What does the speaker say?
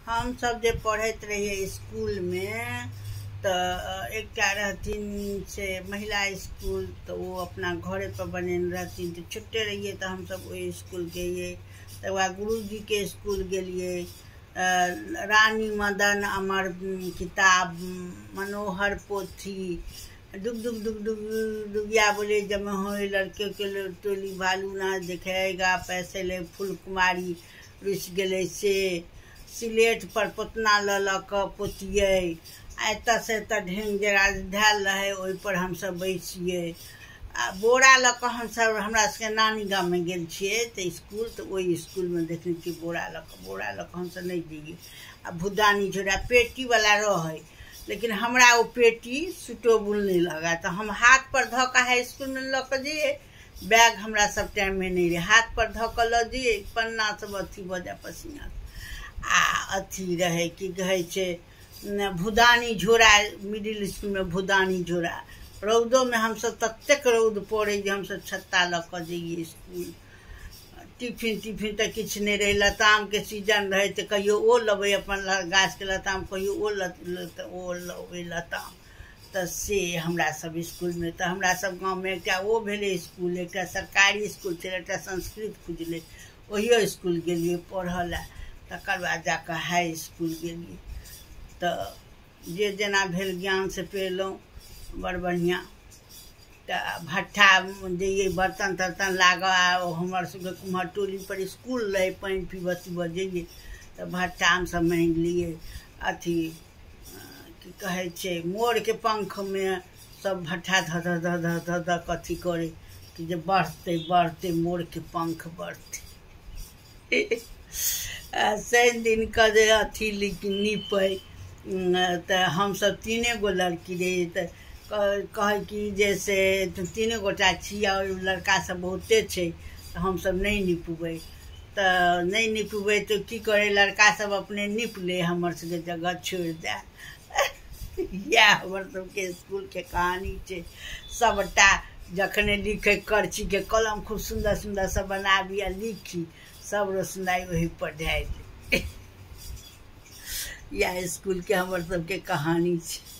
हम सब जे पढ़त रहिए स्कूल में तो एक रहथिन से महिला स्कूल, तो वो अपना घरे पर बनेन रहथिन। तो छोटे रहिए तो हम सब वही स्कूल गए। तो गुरु जी के स्कूल गए। रानी मदन अमर किताब, मनोहर पोथी, डुग डुग डुग डुग डुगिया बोले जमे हो लड़के के टोली भालू ना दिखेगा, पैसे ले फूल कुमारी रुस गए से, सिलेट पर पोतना लक पोतिये, एतऽ से एतऽ ढेंग जरा धैल रहे, ओहि पर हम सब बैसिए। बोरा लक हम सब हमरा सबके नानी गाँव में गेल छिए तो स्कूल, तो वही स्कूल में देखने छी बोरा लक हम सब नहीं जइए। आ भुदानी झोरा पेटी वाला रहे, लेकिन हमरा वो पेटी सुटेबल नहीं लगा, तो हम हाथ पर धऽ के हाई स्कूल में लऽ के जइए। बैग हमरा सब टाइम में नहीं रहे, हाथ पर धऽ के लऽ जइए, पन्ना सब अथी बजा पसीना आ अथी रहे कि कहे छे भुदानी झोरा, मिडिल स्कूल में भुदानी झोरा। रौदो में हम सब ततेक रौद पड़े जे हम सब छत्ता लऽ के जइए स्कूल। टिफिन तो किछ नहीं रहे, लताम के सीजन रहे तो कहियो ओ लबे अपन गाछ के लताम, कहियो ओ लबे लताम। तो से हमरा सब स्कूल में, तो हमरा सब गाँव में एक वो भेले स्कूल, एक सरकारी स्कूल छे, एक संस्कृत खुजले, वही स्कूल गेलिए पढ़ल। तकर बाद जाकर हाई स्कूल गेलिए, तो जे जेना भेल ज्ञान से पेलहुँ बड़ बढ़िया। तो भट्ठा जइए, बर्तन तर्तन लागा, हमर सबके कुम्हर टोली पर स्कूल रहे, पानी पीबऽ जइए तो भट्ठा हम सब मांग लिए। अथी की कहे छे मोर के पंख में सब भट्ठा ध ध ध ध ध कथी करे कि जे बढ़ते मोर के पंख बढ़ते। शनि दिन का जे अथी नीपे, तो हम सब तीने गो लड़की रही, तो कहे कि जैसे तीने गोटा छिया और लड़का सब बहुते छे, तो हम सब नहीं निपबै। तो नहीं निपबै तो की करे, लड़का सब अपने निप ले, हमर सबके जगह छोड़ दे। या हमर सबके स्कूल के कहानी छे। सबटा जखने लिखे करची के कलम खूब सुंदर सुंदर सब बनाबी आ लिखी, सब रोशनाई वही पर ढाई। या स्कूल के हमर सबके कहानी छे।